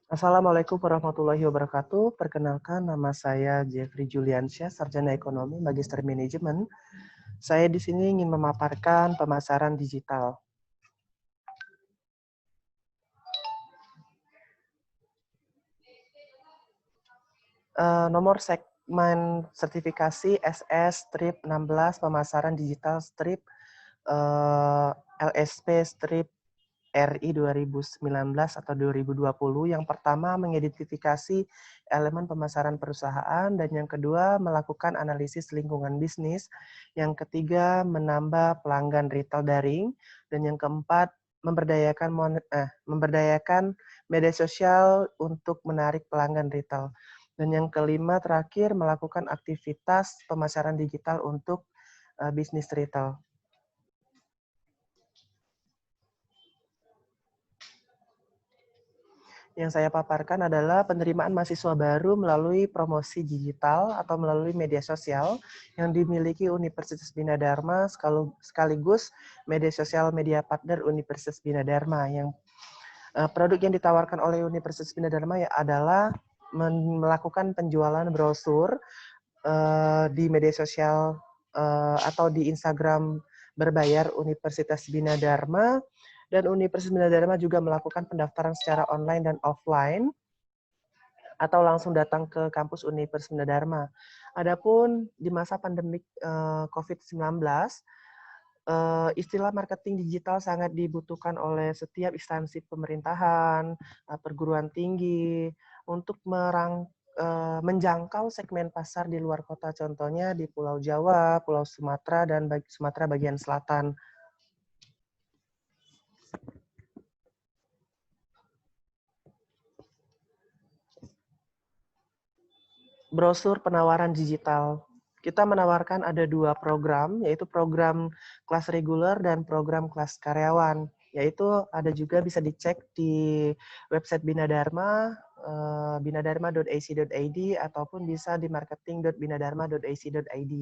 Assalamualaikum warahmatullahi wabarakatuh. Perkenalkan, nama saya Jeffrey Juliansyah, Sarjana Ekonomi, Magister Manajemen. Saya di sini ingin memaparkan pemasaran digital. Nomor segmen sertifikasi SS-16 pemasaran digital strip LSP strip RI 2019 atau 2020. Yang pertama, mengidentifikasi elemen pemasaran perusahaan, dan yang kedua, melakukan analisis lingkungan bisnis. Yang ketiga, menambah pelanggan retail daring, dan yang keempat, memberdayakan media sosial untuk menarik pelanggan retail. Dan yang kelima, terakhir, melakukan aktivitas pemasaran digital untuk bisnis retail. Yang saya paparkan adalah penerimaan mahasiswa baru melalui promosi digital atau melalui media sosial yang dimiliki Universitas Bina Dharma, sekaligus media sosial media partner Universitas Bina Dharma. Yang produk yang ditawarkan oleh Universitas Bina Dharma adalah melakukan penjualan brosur di media sosial atau di Instagram berbayar Universitas Bina Dharma. Dan Universitas Bina Dharma juga melakukan pendaftaran secara online dan offline, atau langsung datang ke kampus Universitas Bina Dharma. Adapun di masa pandemik COVID-19, istilah marketing digital sangat dibutuhkan oleh setiap instansi pemerintahan, perguruan tinggi, untuk menjangkau segmen pasar di luar kota, contohnya di Pulau Jawa, Pulau Sumatera, dan Sumatera bagian selatan. Brosur penawaran digital. Kita menawarkan ada 2 program, yaitu program kelas reguler dan program kelas karyawan. Yaitu ada juga bisa dicek di website Bina Dharma, binadharma.ac.id, ataupun bisa di marketing.binadharma.ac.id.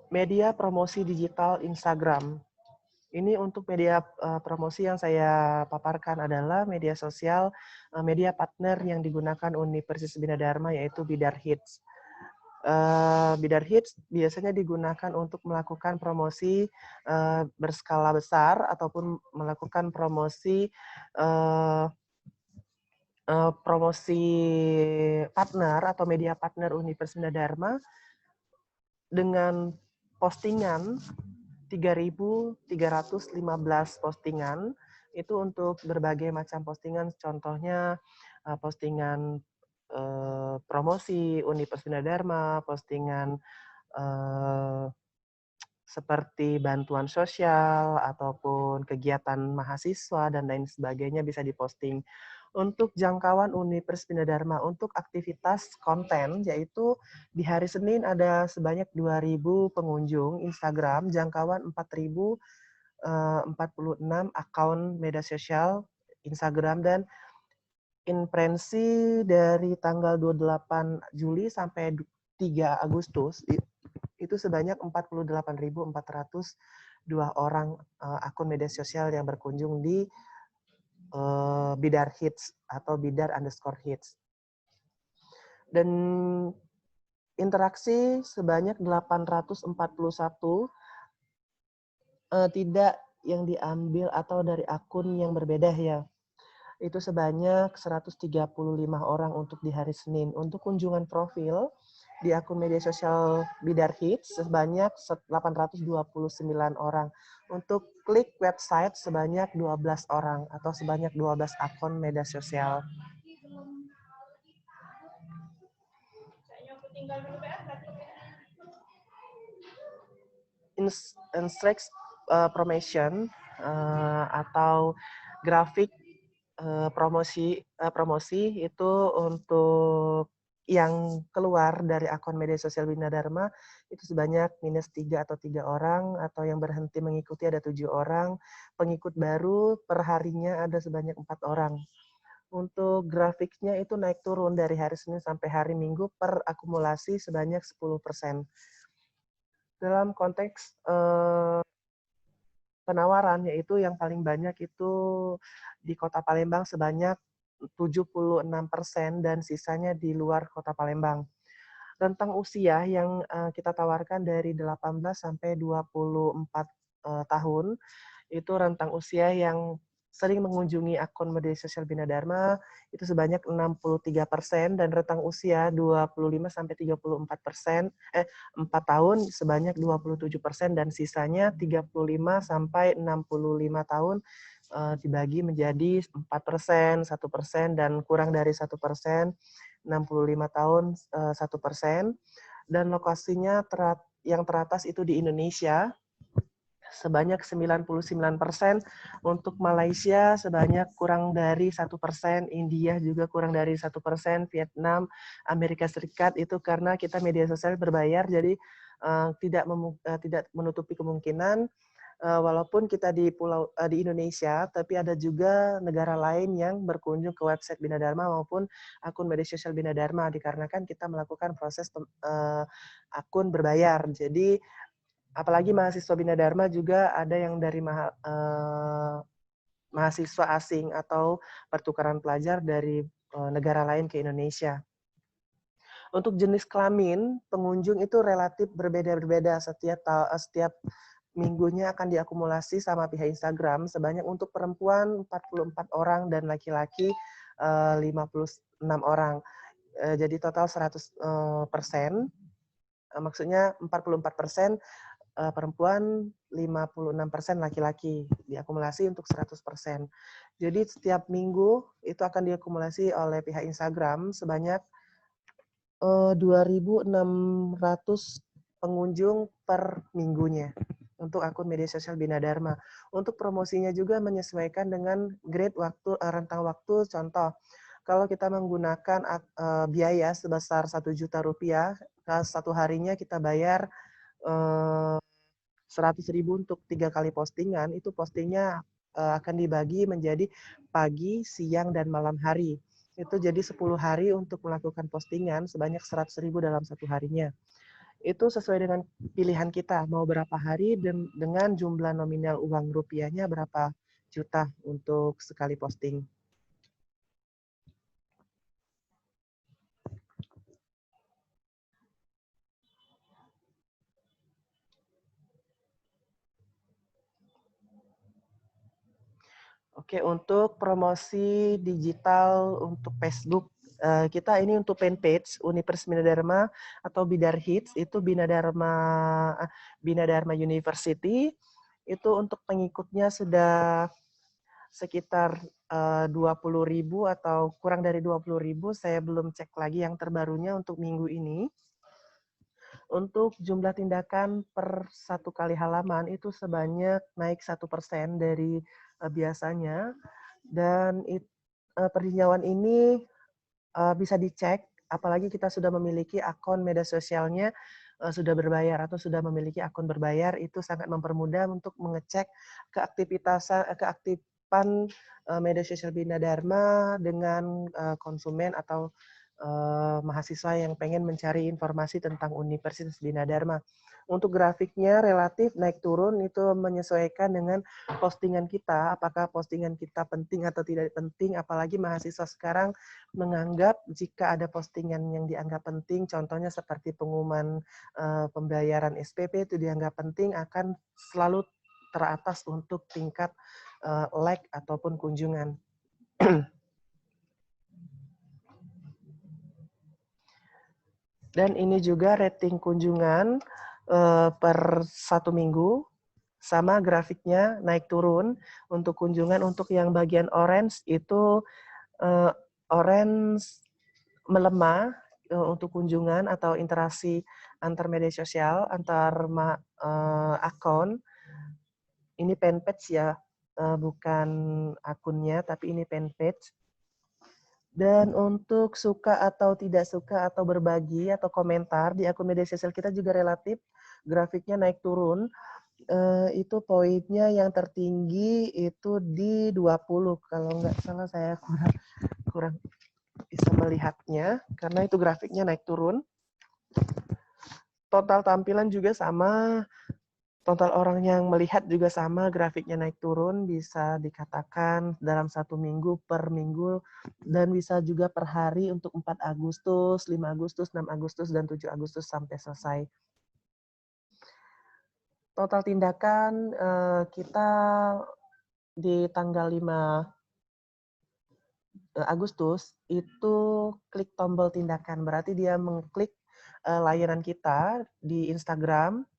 Media promosi digital Instagram. Ini untuk media promosi yang saya paparkan adalah media sosial, media partner yang digunakan Universitas Bina Dharma, yaitu Bidar Hits. Bidar Hits biasanya digunakan untuk melakukan promosi berskala besar ataupun melakukan promosi promosi partner atau media partner Universitas Bina Dharma dengan postingan 3.315 postingan, itu untuk berbagai macam postingan, contohnya postingan promosi Universitas Bina Dharma, postingan seperti bantuan sosial ataupun kegiatan mahasiswa dan lain sebagainya bisa diposting. Untuk jangkauan Universitas Bina Dharma untuk aktivitas konten, yaitu di hari Senin ada sebanyak 2.000 pengunjung Instagram, jangkauan 4.046 akun media sosial Instagram, dan impresi dari tanggal 28 Juli sampai 3 Agustus itu sebanyak 48.402 orang akun media sosial yang berkunjung di Bidar Hits atau Bidar_Hits. Dan interaksi sebanyak 841 tidak yang diambil atau dari akun yang berbeda ya. Itu sebanyak 135 orang untuk di hari Senin. Untuk kunjungan profil di akun media sosial Bidar Hits sebanyak 829 orang. Untuk klik website sebanyak 12 orang atau sebanyak 12 akun media sosial. Instruct promotion atau grafik promosi itu untuk yang keluar dari akun media sosial Bina Dharma itu sebanyak -3 atau 3 orang, atau yang berhenti mengikuti ada 7 orang, pengikut baru per harinya ada sebanyak 4 orang. Untuk grafiknya itu naik turun dari hari Senin sampai hari Minggu per akumulasi sebanyak 10%. Dalam konteks penawaran, yaitu yang paling banyak itu di Kota Palembang sebanyak 76% dan sisanya di luar Kota Palembang. Rentang usia yang kita tawarkan dari 18 sampai 24 tahun, itu rentang usia yang sering mengunjungi akun media sosial Bina Dharma itu sebanyak 63% dan rentang usia 25 sampai 34%, 4 tahun sebanyak 27% dan sisanya 35 sampai 65 tahun dibagi menjadi 4%, 1% dan kurang dari 1%, 65 tahun 1%, dan lokasinya yang teratas itu di Indonesia sebanyak 99%, untuk Malaysia sebanyak kurang dari 1%, India juga kurang dari 1%, Vietnam, Amerika Serikat itu karena kita media sosial berbayar, jadi tidak menutupi kemungkinan walaupun kita di di Indonesia, tapi ada juga negara lain yang berkunjung ke website Bina Dharma maupun akun media sosial Bina Dharma dikarenakan kita melakukan proses akun berbayar. Jadi apalagi mahasiswa Bina Dharma juga ada yang dari mahasiswa asing atau pertukaran pelajar dari negara lain ke Indonesia. Untuk jenis kelamin, pengunjung itu relatif berbeda-berbeda setiap minggunya akan diakumulasi sama pihak Instagram sebanyak untuk perempuan 44 orang dan laki-laki 56 orang. Jadi total 100%. Maksudnya 44% perempuan, 56% laki-laki, diakumulasi untuk 100%. Jadi setiap minggu itu akan diakumulasi oleh pihak Instagram sebanyak 2.600 pengunjung per minggunya untuk akun media sosial Bina Dharma. Untuk promosinya juga menyesuaikan dengan grade waktu, rentang waktu. Contoh, kalau kita menggunakan biaya sebesar 1 juta rupiah, satu harinya kita bayar 100.000 untuk 3 kali postingan, itu postingnya akan dibagi menjadi pagi, siang, dan malam hari. Itu jadi 10 hari untuk melakukan postingan sebanyak 100.000 dalam satu harinya. Itu sesuai dengan pilihan kita, mau berapa hari dengan jumlah nominal uang rupiahnya berapa juta untuk sekali posting. Oke, untuk promosi digital untuk Facebook, kita ini untuk fanpage Universitas Bina Dharma atau Bidar Hits, itu Bina Dharma University, itu untuk pengikutnya sudah sekitar 20.000 atau kurang dari 20.000, saya belum cek lagi yang terbarunya untuk minggu ini. Untuk jumlah tindakan per satu kali halaman itu sebanyak naik 1% dari biasanya, dan peninjauan ini bisa dicek, apalagi kita sudah memiliki akun media sosialnya sudah berbayar atau sudah memiliki akun berbayar, itu sangat mempermudah untuk mengecek keaktifan media sosial Bina Dharma dengan konsumen atau mahasiswa yang pengen mencari informasi tentang Universitas Bina Dharma. Untuk grafiknya relatif naik turun itu menyesuaikan dengan postingan kita, apakah postingan kita penting atau tidak penting, apalagi mahasiswa sekarang menganggap jika ada postingan yang dianggap penting, contohnya seperti pengumuman pembayaran SPP itu dianggap penting, akan selalu teratas untuk tingkat like ataupun kunjungan. Dan ini juga rating kunjungan per 1 minggu, sama grafiknya naik turun. Untuk kunjungan untuk yang bagian orange itu orange melemah untuk kunjungan atau interaksi antar media sosial, antar akun. Ini fanpage ya, bukan akunnya, tapi ini fanpage. Dan untuk suka atau tidak suka atau berbagi atau komentar di akun media sosial kita juga relatif grafiknya naik turun. Itu poinnya yang tertinggi itu di 20. Kalau nggak salah saya kurang bisa melihatnya karena itu grafiknya naik turun. Total tampilan juga sama, Total orang yang melihat juga sama, grafiknya naik turun, bisa dikatakan dalam 1 minggu, per minggu, dan bisa juga per hari untuk 4 Agustus, 5 Agustus, 6 Agustus, dan 7 Agustus sampai selesai. Total tindakan kita di tanggal 5 Agustus itu klik tombol tindakan, berarti dia mengklik layanan kita di Instagram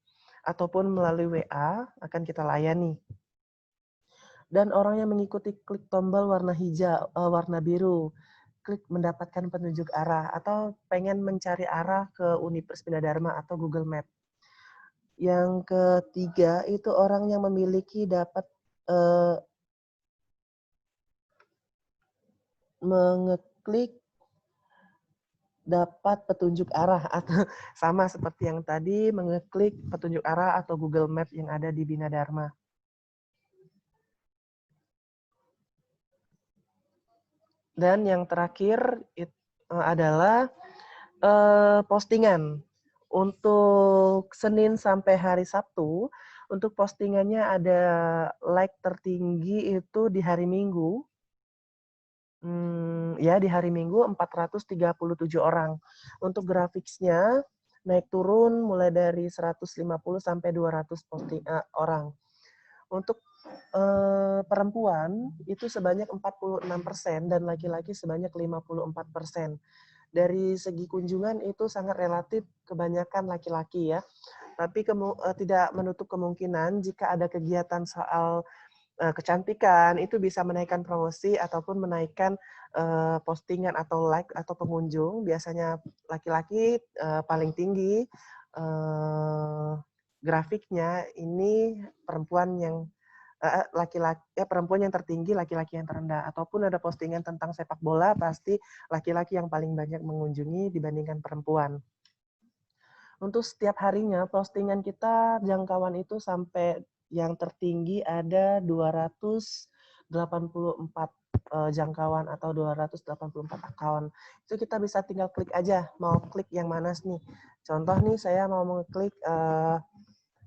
ataupun melalui WA akan kita layani. Dan orang yang mengikuti klik tombol warna hijau, warna biru, klik mendapatkan petunjuk arah atau pengen mencari arah ke Universitas Bina Dharma atau Google Map. Yang ketiga itu orang yang memiliki dapat mengeklik dapat petunjuk arah atau sama seperti yang tadi mengeklik petunjuk arah atau Google Map yang ada di Bina Dharma. Dan yang terakhir adalah postingan. Untuk Senin sampai hari Sabtu, untuk postingannya ada like tertinggi itu di hari Minggu. Ya di hari Minggu 437 orang. Untuk grafiknya naik turun mulai dari 150 sampai 200 orang. Untuk perempuan itu sebanyak 46% dan laki-laki sebanyak 54%. Dari segi kunjungan itu sangat relatif kebanyakan laki-laki ya. Tapi tidak menutup kemungkinan jika ada kegiatan soal kecantikan itu bisa menaikkan promosi ataupun menaikkan postingan atau like atau pengunjung. Biasanya laki-laki paling tinggi grafiknya, ini perempuan yang perempuan yang tertinggi, laki-laki yang terendah. Ataupun ada postingan tentang sepak bola, pasti laki-laki yang paling banyak mengunjungi dibandingkan perempuan. Untuk setiap harinya postingan kita jangkauan itu sampai yang tertinggi ada 284 jangkauan atau 284 akun. Itu kita bisa tinggal klik aja, mau klik yang mana nih. Contoh nih saya mau mengklik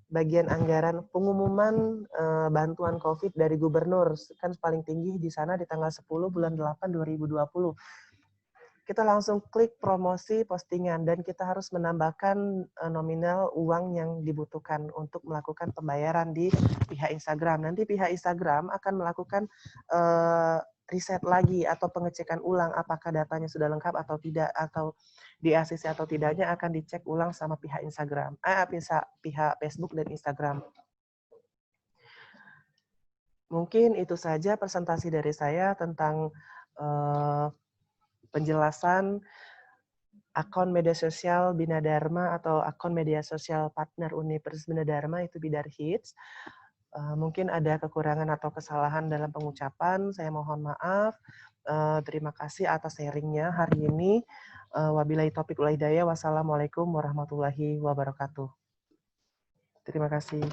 bagian anggaran pengumuman bantuan COVID dari gubernur, kan paling tinggi di sana di tanggal 10 bulan 8 2020. Kita langsung klik promosi postingan dan kita harus menambahkan nominal uang yang dibutuhkan untuk melakukan pembayaran di pihak Instagram. Nanti pihak Instagram akan melakukan riset lagi atau pengecekan ulang apakah datanya sudah lengkap atau tidak, atau di ACC atau tidaknya akan dicek ulang sama pihak Instagram, pihak Facebook dan Instagram. Mungkin itu saja presentasi dari saya tentang penjelasan akun media sosial Bina Dharma atau akun media sosial partner Universitas Bina Dharma itu Bidar Hits. Mungkin ada kekurangan atau kesalahan dalam pengucapan, saya mohon maaf. Terima kasih atas sharingnya hari ini. Wabillahi taufiq wal hidayah. Wassalamualaikum warahmatullahi wabarakatuh. Terima kasih.